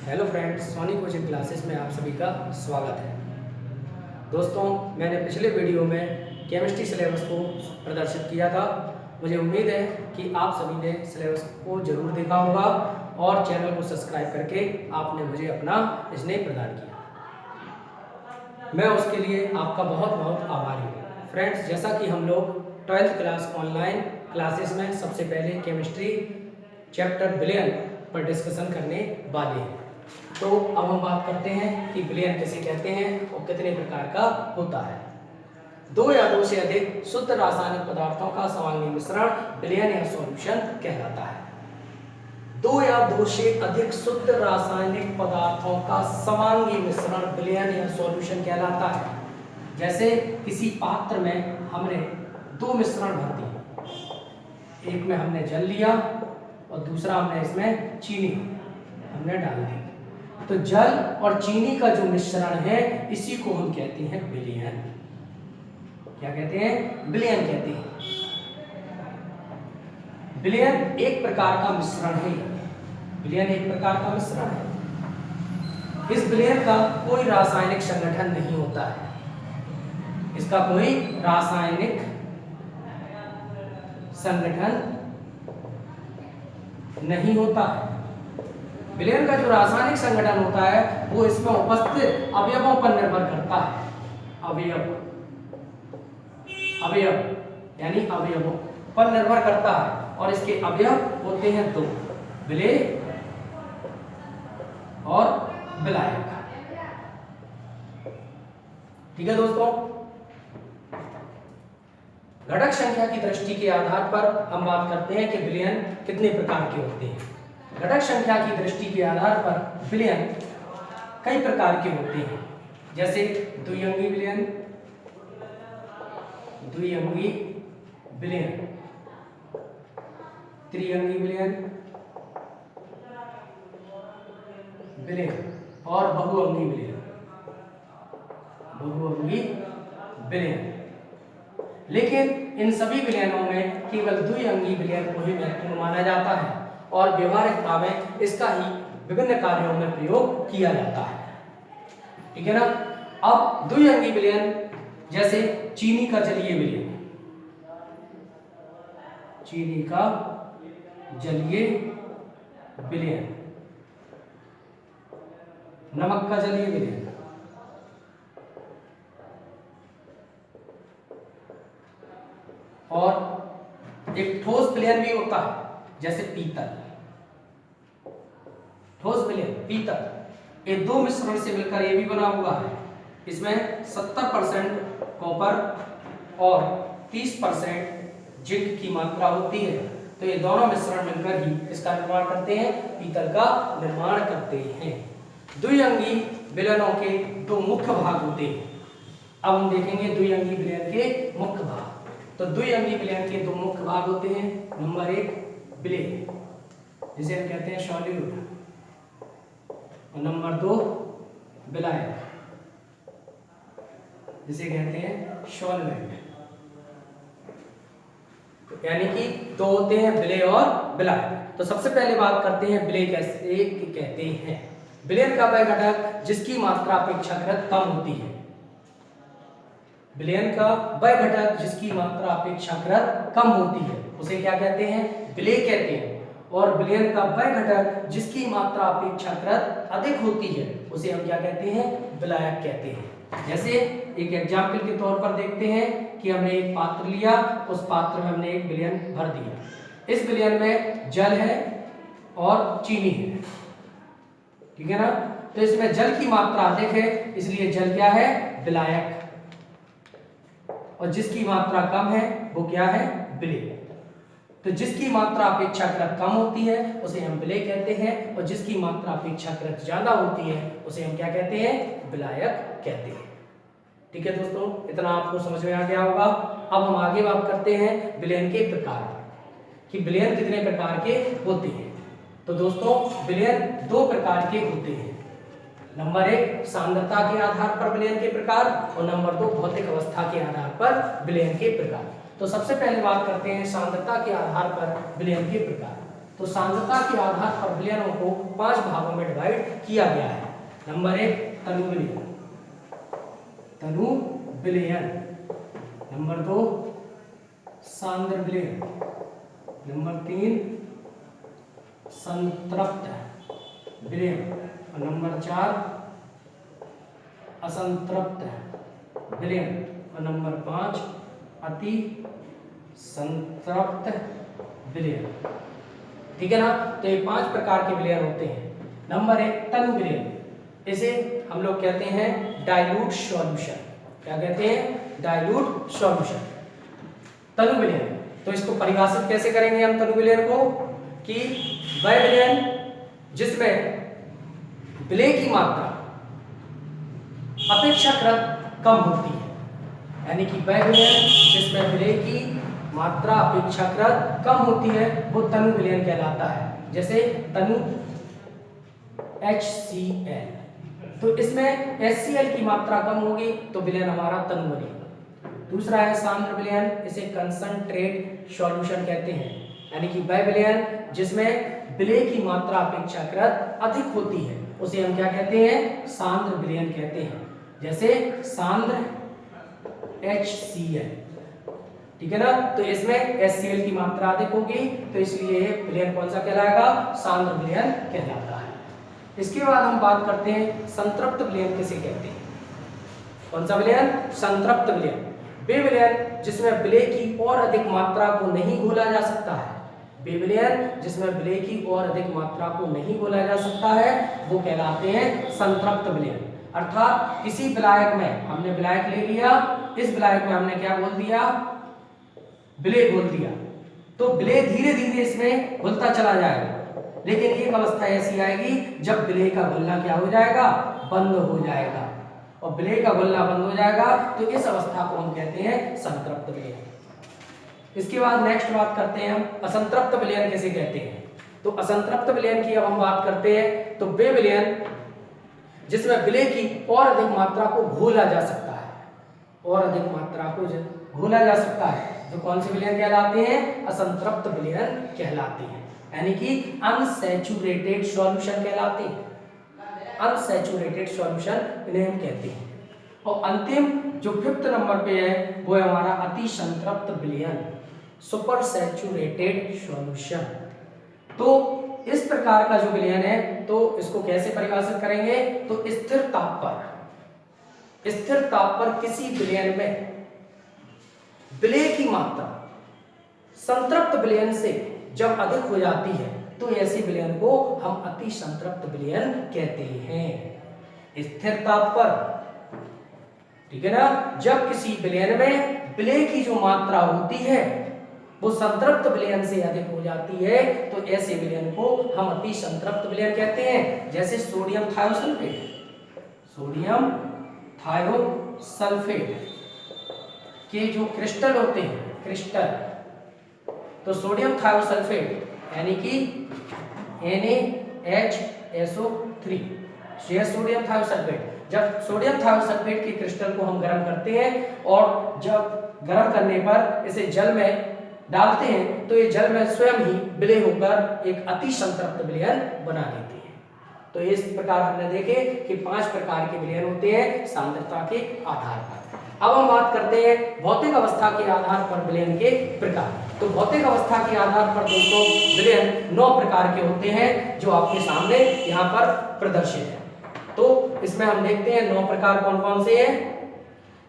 Hello friends, Soni coaching classes में आप सभी का स्वागत है। दोस्तों, मैंने पिछले वीडियो में केमिस्ट्री सिलेबस को प्रदर्शित किया था। मुझे उम्मीद है कि आप सभी ने सिलेबस को जरूर देखा होगा और चैनल को सब्सक्राइब करके आपने मुझे अपना स्नेह प्रदान किया। मैं उसके लिए आपका बहुत बहुत आभारी हूँ। फ्रेंड्स, जैसा कि हम लोग 12th क्लास ऑनलाइन क्लासेस में सबसे पहले केमिस्ट्री चैप्टर विलयन पर डिस्कशन करने वाले हैं, तो अब हम बात करते हैं कि विलयन किसे कहते हैं और कितने प्रकार का होता है। दो या दो से अधिक शुद्ध रासायनिक पदार्थों का समांगी मिश्रण विलयन या सॉल्यूशन कहलाता है। दो या दो से अधिक शुद्ध रासायनिक पदार्थों का समांगी मिश्रण विलयन या सॉल्यूशन कहलाता है। जैसे किसी पात्र में हमने दो मिश्रण भर दिए, एक में हमने जल लिया और दूसरा हमने इसमें चीनी हमने डाल दी, तो जल और चीनी का जो मिश्रण है इसी को हम कहते हैं विलयन। क्या कहते हैं? विलयन कहते हैं। विलयन एक प्रकार का मिश्रण है। विलयन एक प्रकार का मिश्रण है। इस विलयन का कोई रासायनिक संगठन नहीं होता है। इसका कोई रासायनिक संगठन नहीं होता है। विलयन का जो रासायनिक संगठन होता है वो इसमें उपस्थित अवयवों पर निर्भर करता है। यानी अवयवों पर निर्भर करता है और इसके अवयव होते हैं दो, विलेय और विलायक। ठीक है दोस्तों, घटक संख्या की दृष्टि के आधार पर हम बात करते हैं कि विलयन कितने प्रकार के होते हैं। घटक संख्या की दृष्टि के आधार पर विलयन कई प्रकार के होते हैं, जैसे द्विअंगी विलयन, त्रिअंगी विलयन और बहुअंगी विलयन। लेकिन इन सभी विलयनों में केवल द्विअंगी विलयन को ही महत्वपूर्ण माना जाता है और व्यवहारिकता में इसका ही विभिन्न कार्यों में प्रयोग किया जाता है। ठीक है ना। अब द्विअंगी विलयन, जैसे चीनी का जलीय विलयन, नमक का जलीय विलयन, और एक ठोस विलयन भी होता है, जैसे पीतल। ठोस विलयन पीतल, ये दो मिश्रण से मिलकर ये भी बना हुआ है। इसमें 70% कॉपर और 30% जिंक की मात्रा होती है, तो ये दोनों मिश्रण मिलकर ही इसका निर्माण करते हैं, पीतल का निर्माण करते हैं। द्विअंगी विलयनों के दो मुख्य भाग होते हैं। अब हम देखेंगे द्विअंगी विलयन के मुख्य भाग। तो द्विअंगी विलयन के दो मुख्य भाग होते हैं। नंबर एक विलेय, जिसे हम कहते हैं सॉल्यूट, और नंबर दो विलायक, जिसे कहते हैं सॉल्वेंट। यानी कि दो होते हैं, विलेय और विलायक। तो सबसे पहले बात करते हैं विलेय कैसे कहते हैं। विलयन का वह घटक जिसकी मात्रा अपेक्षाकृत कम होती है। विलयन का वह घटक जिसकी मात्रा अपेक्षाकृत कम होती है उसे क्या कहते हैं? विलेय कहते हैं। और विलयन का वह घटक जिसकी मात्रा अपेक्षाकृत अधिक होती है उसे हम क्या कहते हैं? विलायक कहते हैं। जैसे एक एग्जाम्पल के तौर पर देखते हैं कि हमने एक पात्र लिया, उस पात्र में हमने एक विलयन भर दिया। इस विलयन में जल है और चीनी है, ठीक है ना। तो इसमें जल की मात्रा अधिक है, इसलिए जल क्या है? विलायक। और जिसकी मात्रा कम है वो क्या है? विलेय। तो जिसकी मात्रा अपेक्षाकृत कम होती है उसे हम विलेय कहते हैं, और जिसकी मात्रा अपेक्षाकृत ज्यादा होती है उसे हम क्या कहते हैं? विलायक कहते हैं। ठीक है दोस्तों, इतना आपको समझ में आ गया होगा। अब हम आगे बात करते हैं विलयन के प्रकार कि विलयन कितने प्रकार के होते हैं। तो दोस्तों, विलयन दो प्रकार के होते हैं। नंबर एक सांद्रता के आधार पर विलयन के प्रकार, और नंबर दो भौतिक अवस्था के आधार पर विलयन के प्रकार। तो सबसे पहले बात करते हैं सांद्रता के आधार पर विलयन के प्रकार। तो सांद्रता के आधार पर विलयनों को 5 भागों में डिवाइड किया गया है। नंबर 1 तनु विलयन, तनु विलयन। नंबर 2 सांद्र विलयन। नंबर 3 संतृप्त विलयन। और नंबर 4 असंतृप्त विलयन। और नंबर 5 अति संतृप्त विलयन। ठीक है ना। तो ये 5 प्रकार के विलयन होते हैं। नंबर 1 तनु विलयन, इसे हम लोग कहते हैं डाइल्यूट सॉल्यूशन। क्या कहते हैं? डाइल्यूट सॉल्यूशन, तनु विलयन। तो इसको परिभाषित कैसे करेंगे हम तनु विलयन को, कि वह विलयन जिसमें विलय की मात्रा अपेक्षाकृत कम होती है, यानी कि वह विलयन जिसमें विलय की मात्रा अपेक्षाकृत कम होती है वो तनु विलयन कहलाता है। जैसे तनु HCl, तो इसमें HCl की मात्रा कम होगी तो विलयन हमारा तनु बनेगा। दूसरा है सांद्र विलयन, इसे कंसंट्रेट सॉल्यूशन कहते हैं, यानी कि वह विलयन जिसमें विलय की मात्रा अपेक्षाकृत अधिक होती है उसे हम क्या कहते हैं? सांद्र विलयन कहते हैं। जैसे सांद्र HCl, ठीक है ना। तो इसमें HCl की मात्रा अधिक होगी तो इसलिए विलयन कौन सा कहलाएगा? सांद्र विलयन कहलाता है। इसके बाद हम बात करते हैं संतृप्त विलयन किसे कहते हैं। कौन सा विलयन? संतृप्त विलयन। वे विलयन जिसमें विलय की और अधिक मात्रा को नहीं घोला जा सकता है, वे विलयन जिसमें विलय की और अधिक मात्रा को नहीं घोला जा सकता है वो कहलाते हैं संतृप्त विलयन। अर्थात किसी विलायक में हमने विलायक ले लिया, इस विलायक में हमने क्या बोल दिया? विलय बोल दिया, तो विलय धीरे धीरे इसमें घुलता चला जाएगा, लेकिन एक अवस्था ऐसी आएगी जब विलय का घुलना क्या हो जाएगा? बंद हो जाएगा। और विलय का घुलना बंद हो जाएगा तो इस अवस्था को हम कहते हैं संतृप्त विलयन। इसके बाद नेक्स्ट बात करते हैं हम असंतृप्त विलयन किसे कहते हैं। तो असंतृप्त विलयन की अब हम बात करते हैं, तो वे विलयन जिसमें विलय की और अधिक मात्रा को घोला जा सकता है, और अधिक मात्रा को घोला जा सकता है, तो कौन से विलयन कहलाते हैं? असंतृप्त विलयन कहलाते हैं, यानी कि अनसैचुरेटेड सॉल्यूशन कहलाते हैं। अनसैचुरेटेड सॉल्यूशन इन्हें हम कहते हैं। और अंतिम जो 5th नंबर पे है वो है हमारा अति संतृप्त विलयन, सुपर सैचुरेटेड सॉल्यूशन। तो इस प्रकार का जो विलयन है तो इसको कैसे परिभाषित करेंगे? तो स्थिर ताप पर किसी विलयन में विलय की मात्रा संतृप्त विलयन से जब अधिक हो जाती है तो ऐसे विलयन को हम अति संतृप्त विलयन कहते हैं। स्थिर ताप पर, ठीक है ना, जब किसी विलयन में विलय की जो मात्रा होती है वो संतृप्त विलयन से अधिक हो जाती है तो ऐसे विलयन को हम अति संतृप्त विलयन कहते हैं। जैसे सोडियम थायोसल्फेट, सोडियम थायोसल्फेट के जो क्रिस्टल होते हैं, क्रिस्टल, तो सोडियम थायोसल्फेट यानी कि NaHSO3, यह सोडियम थायोसल्फेट। जब सोडियम थायोसल्फेट के क्रिस्टल को हम गर्म करते हैं और जब गर्म करने पर इसे जल में डालते हैं तो ये जल में स्वयं ही विलय होकर एक अति संतृप्त विलयन बना देते हैं। तो इस प्रकार हमने देखे कि 5 प्रकार के विलयन होते हैं सांद्रता के आधार पर। अब हम बात करते हैं भौतिक अवस्था के आधार पर विलयन के प्रकार। तो भौतिक अवस्था के आधार पर दोस्तों विलयन 9 प्रकार के होते हैं जो आपके सामने यहाँ पर प्रदर्शित है। तो इसमें हम देखते हैं 9 प्रकार कौन कौन से हैं।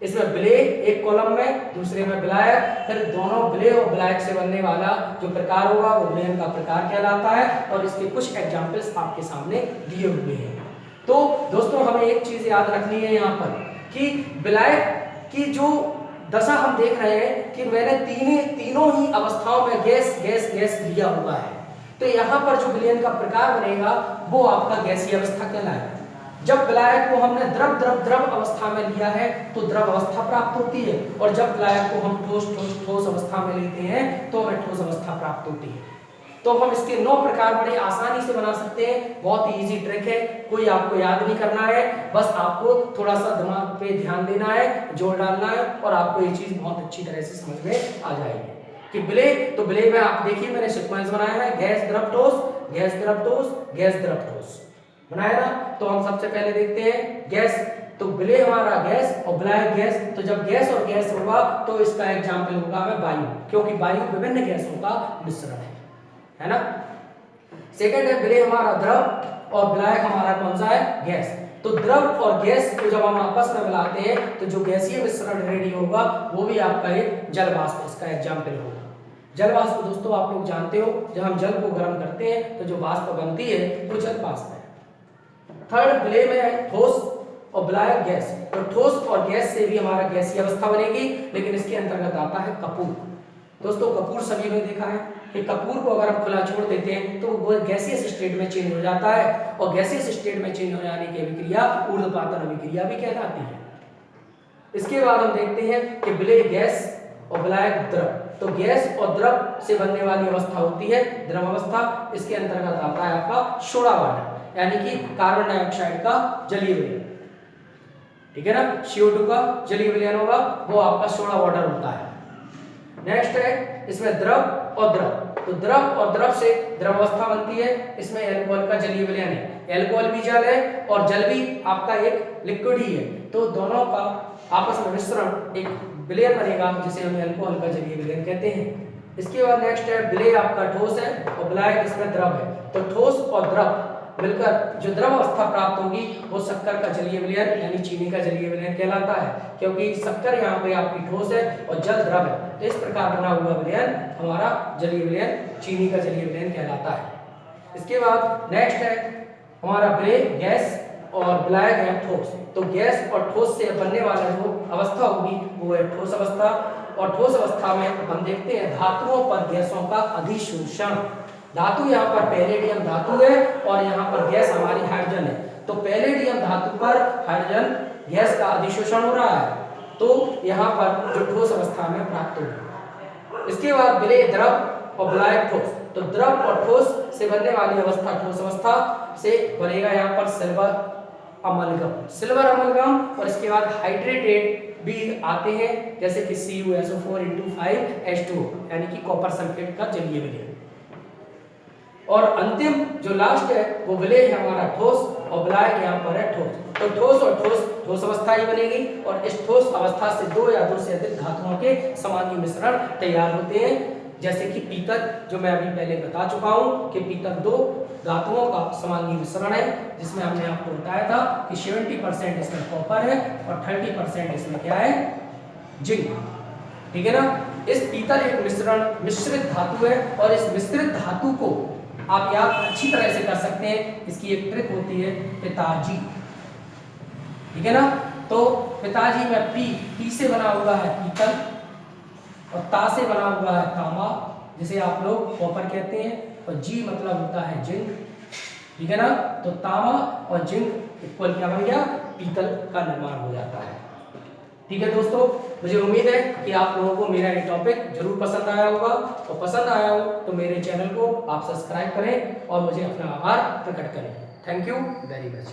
इसमें विलय एक कॉलम में, दूसरे में विलायक, फिर दोनों विलय और विलायक से बनने वाला जो प्रकार होगा वो विलयन का प्रकार कहलाता है। और इसके कुछ एग्जाम्पल्स आपके सामने दिए हुए हैं। तो दोस्तों हमें एक चीज याद रखनी है यहाँ पर कि विलायक की जो दशा हम देख रहे हैं कि मैंने तीनों ही अवस्थाओं में गैस गैस गैस दिया हुआ है, तो यहाँ पर जो विलयन का प्रकार बनेगा वो आपका गैसीय अवस्था कहलाएगा। जब विलायक को हमने द्रव अवस्था में लिया है तो द्रव अवस्था प्राप्त होती है, और जब विलायक को हम ठोस अवस्था में लेते हैं तो हमें ठोस अवस्था प्राप्त होती है। तो हम इसके 9 प्रकार बड़े आसानी से बना सकते हैं। बहुत ही इजी ट्रिक है, कोई आपको याद नहीं करना है, बस आपको थोड़ा सा दिमाग पे ध्यान देना है, जोड़ डालना है और आपको ये चीज बहुत अच्छी तरह से समझ में आ जाएगी। कि विलय, तो विलय में आप देखिए मैंने सीक्वेंस बनाया है, गैस द्रव ठोस, गैस द्रव ठोस, गैस द्रव ठोस बनाया ना। तो हम सबसे पहले देखते हैं गैस, तो विलय हमारा गैस और विलायक गैस। तो जब गैस और गैस होगा तो इसका एग्जाम्पल होगा हमें वायु, क्योंकि वायु विभिन्न गैसों का मिश्रण है ना। सेकंड है विलय हमारा द्रव और विलायक हमारा कौन सा है, गैस। तो द्रव और गैस को जब हम आपस में मिलाते हैं तो जो गैसीय मिश्रण रेडी होगा वो भी आपका एक जल वाष्प इसका एग्जाम्पल होगा। जल वाष्प दोस्तों आप लोग जानते हो, जब हम जल को गर्म करते हैं तो जो वाष्प बनती है वो जल वाष्प है। थर्ड विलय में है ठोस और विलायक गैस। तो ठोस और गैस से भी हमारा गैसीय अवस्था बनेगी, लेकिन इसके अंतर्गत आता है कपूर। दोस्तों कपूर सभी ने देखा है कि कपूर को अगर हम खुला छोड़ देते हैं तो वो गैसीय स्टेट में चेंज हो जाता है, और गैसीय स्टेट में चेंज हो जाने की अभिक्रिया ऊर्ध्वपातन अभिक्रिया भी कहलाती है। इसके बाद हम देखते हैं कि विलय गैस और विलायक द्रव। तो गैस और द्रव से बनने वाली अवस्था होती है द्रव अवस्था। इसके अंतर्गत आता है आपका सोडा वाटर, यानी कि कार्बन डाइऑक्साइड का जलीय विलयन, ठीक है ना। CO2 का जलीय विलयन होगा, वो आपका सोडा वाटर होता है। नेक्स्ट है इसमें द्रव और द्रव। तो द्रव और द्रव से द्रव अवस्था बनती है, इसमें एल्कोहल का जलीय विलयन है। एल्कोहल भी जल है और जल भी आपका एक लिक्विड ही है, तो दोनों का आपस में मिश्रण एक विलयन बनेगा जिसे हम एल्कोहल का जलीय विलयन कहते हैं। इसके बाद नेक्स्ट है विलय आपका ठोस है और विलायक इसमें द्रव है। तो ठोस और द्रव मिलकर जो द्रव अवस्था प्राप्त होगी वो शक्कर का जलीय विलयन यानी चीनी का जलीय विलयन कहलाता है, क्योंकि शक्कर यहाँ पे आपकी ठोस है और जल द्रव है। तो इस प्रकार बना हुआ विलयन हमारा जलीय विलयन चीनी का जलीय विलयन कहलाता है। इसके बाद नेक्स्ट है हमारा विलय गैस और विलायक है ठोस। तो गैस और ठोस से बनने वाला जो अवस्था होगी वो है ठोस अवस्था। और ठोस अवस्था में हम देखते हैं धातुओं पर गैसों का अधिशोषण। धातु यहाँ पर पैलेडियम धातु है और यहाँ पर गैस हमारी हाइड्रोजन है। तो पैलेडियम धातु पर हाइड्रोजन गैस का अधिशोषण हो रहा है, तो यहाँ पर जो ठोस अवस्था में प्राप्त होगी। इसके बाद विलय द्रव और विलायक ठोस। तो द्रव और ठोस से बनने वाली अवस्था ठोस अवस्था से बनेगा यहाँ पर सिल्वर अमलगम। और इसके बाद हाइड्रेटेड भी आते हैं, जैसे कि CuSO4 यानी कि कॉपर सल्फेट का जलीय विलयन। और अंतिम जो लास्ट है वो विलय है हमारा ठोस और विलायक यहाँ पर है ठोस। तो ठोस और ठोस अवस्था ही बनेगी, और इस ठोस अवस्था से दो या दो से अधिक धातुओं के समांगी मिश्रण तैयार होते हैं, जैसे कि पीतल, जो मैं अभी पहले बता चुका हूँ कि पीतल दो धातुओं का समांगी मिश्रण है, जिसमें हमने आपको बताया था कि 70% इसमें कॉपर है और 30% इसमें क्या है, जिंक, ठीक है ना। इस पीतल एक मिश्रित धातु है, और इस मिश्रित धातु को आप याद अच्छी तरह से कर सकते हैं। इसकी एक ट्रिक होती है पिताजी, ठीक है ना। तो पिताजी में पी से बना हुआ है पीतल और ता से बना हुआ है तांबा, जिसे आप लोग कॉपर कहते हैं, और जी मतलब होता है जिंक, ठीक है ना। तो तांबा और जिंक इक्वल क्या बन गया, पीतल का निर्माण हो जाता है। ठीक है दोस्तों, मुझे उम्मीद है कि आप लोगों को मेरा ये टॉपिक जरूर पसंद आया होगा, और पसंद आया हो तो मेरे चैनल को आप सब्सक्राइब करें और मुझे अपना आभार प्रकट करें। Thank you very much.